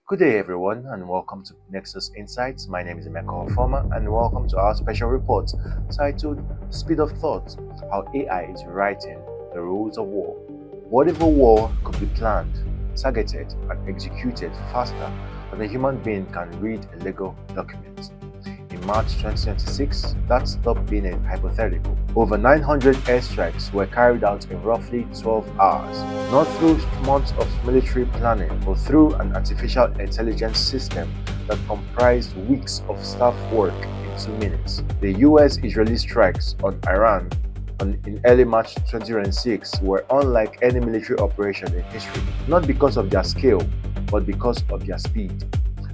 Good day, everyone, and welcome to Nexus Insights. My name is Emeka Ofoma, and welcome to our special report titled Speed of Thought: How AI is Rewriting the Rules of War. What if a war could be planned, targeted, and executed faster than a human being can read a legal document? In March 2026, that stopped being a hypothetical. Over 900 airstrikes were carried out in roughly 12 hours, not through months of military planning, but through an artificial intelligence system that comprised weeks of staff work in 2 minutes. The US-Israeli strikes on Iran in early March 2026 were unlike any military operation in history, not because of their scale, but because of their speed.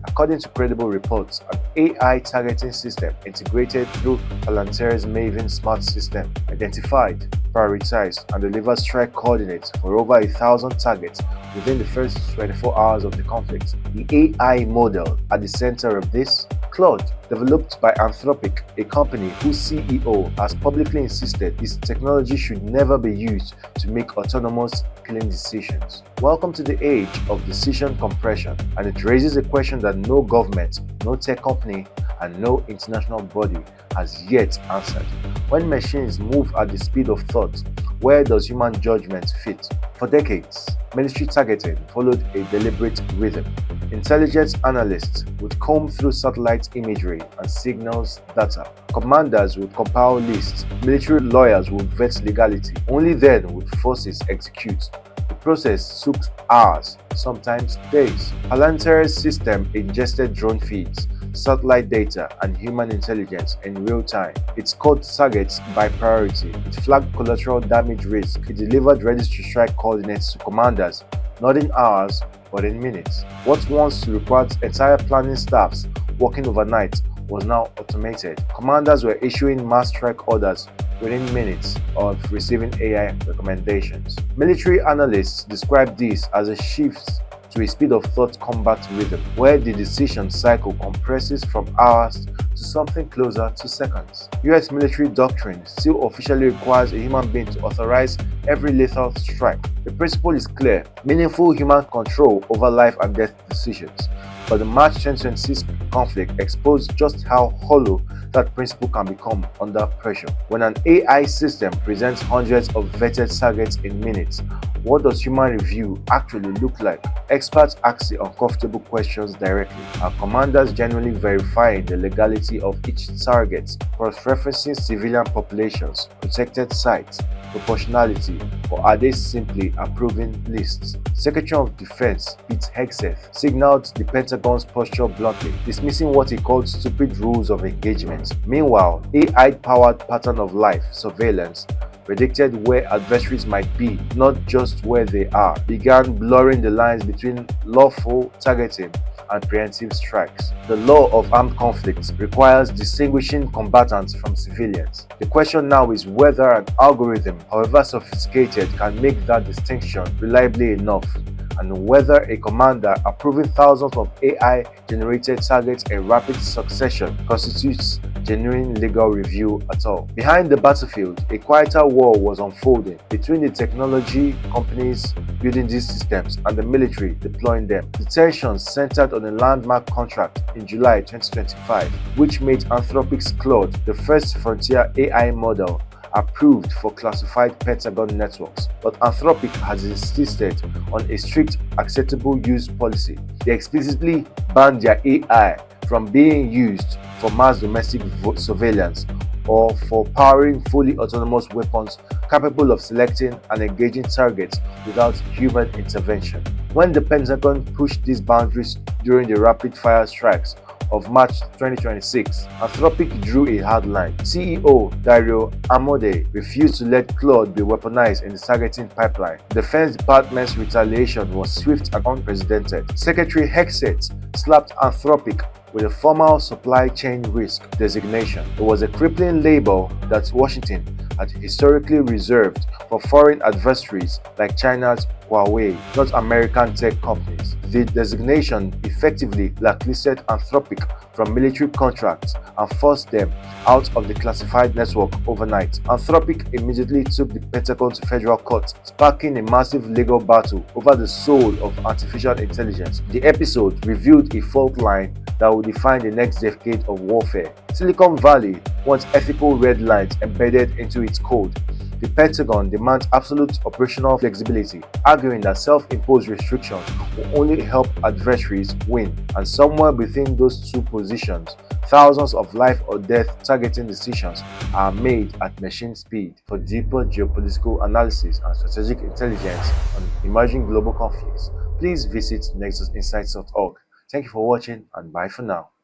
According to credible reports, an AI targeting system integrated through Palantir's Maven smart system identified, prioritized, and delivered strike coordinates for over 1,000 targets within the first 24 hours of the conflict. The AI model at the center of this, Claude, developed by Anthropic, a company whose CEO has publicly insisted this technology should never be used to make autonomous killing decisions. Welcome to the age of decision compression, and it raises a question that no government, no tech company, and no international body has yet answered. When machines move at the speed of thought, where does human judgment fit? For decades, military targeting followed a deliberate rhythm. Intelligence analysts would comb through satellite imagery and signals data. Commanders would compile lists. Military lawyers would vet legality. Only then would forces execute. The process took hours, sometimes days. Palantir's system ingested drone feeds, satellite data, and human intelligence in real time. It scored targets by priority. It flagged collateral damage risk. It delivered ready-to-strike coordinates to commanders, not in hours, but in minutes. What once required entire planning staffs working overnight was now automated. Commanders were issuing mass strike orders within minutes of receiving AI recommendations. Military analysts describe this as a shift to a speed of thought combat rhythm, where the decision cycle compresses from hours to something closer to seconds. US military doctrine still officially requires a human being to authorize every lethal strike. The principle is clear: meaningful human control over life and death decisions. But the March 2026 conflict exposed just how hollow that principle can become under pressure. When an AI system presents hundreds of vetted targets in minutes, what does human review actually look like? Experts ask the uncomfortable questions directly. Are commanders genuinely verifying the legality of each target, cross-referencing civilian populations, protected sites, proportionality, or are they simply approving lists? Secretary of Defense Pete Hegseth signaled the Pentagon's posture bluntly, dismissing what he called stupid rules of engagement. Meanwhile, AI-powered pattern of life surveillance predicted where adversaries might be, not just where they are, began blurring the lines between lawful targeting and preemptive strikes. The law of armed conflict requires distinguishing combatants from civilians. The question now is whether an algorithm, however sophisticated, can make that distinction reliably enough, and whether a commander approving thousands of AI-generated targets in rapid succession constitutes genuine legal review at all. Behind the battlefield, a quieter war was unfolding between the technology companies building these systems and the military deploying them. The tensions centered on a landmark contract in July 2025, which made Anthropic's Claude the first frontier AI model approved for classified Pentagon networks. But Anthropic has insisted on a strict acceptable use policy. They explicitly banned their AI from being used for mass domestic surveillance or for powering fully autonomous weapons capable of selecting and engaging targets without human intervention. When the Pentagon pushed these boundaries during the rapid-fire strikes of March 2026, Anthropic drew a hard line. CEO Dario Amodei refused to let Claude be weaponized in the targeting pipeline. The Defense Department's retaliation was swift and unprecedented. Secretary Hegseth slapped Anthropic with a formal supply chain risk designation. It was a crippling label that Washington had historically reserved for foreign adversaries like China's Huawei, not American tech companies. The designation effectively blacklisted Anthropic from military contracts and forced them out of the classified network overnight. Anthropic immediately took the Pentagon to federal court, sparking a massive legal battle over the soul of artificial intelligence. The episode revealed a fault line that will define the next decade of warfare. Silicon Valley wants ethical red lines embedded into its code. The Pentagon demands absolute operational flexibility, arguing that self-imposed restrictions will only help adversaries win. And somewhere between those two positions, thousands of life or death targeting decisions are made at machine speed. For deeper geopolitical analysis and strategic intelligence on emerging global conflicts, please visit nexusinsights.org. Thank you for watching, and bye for now.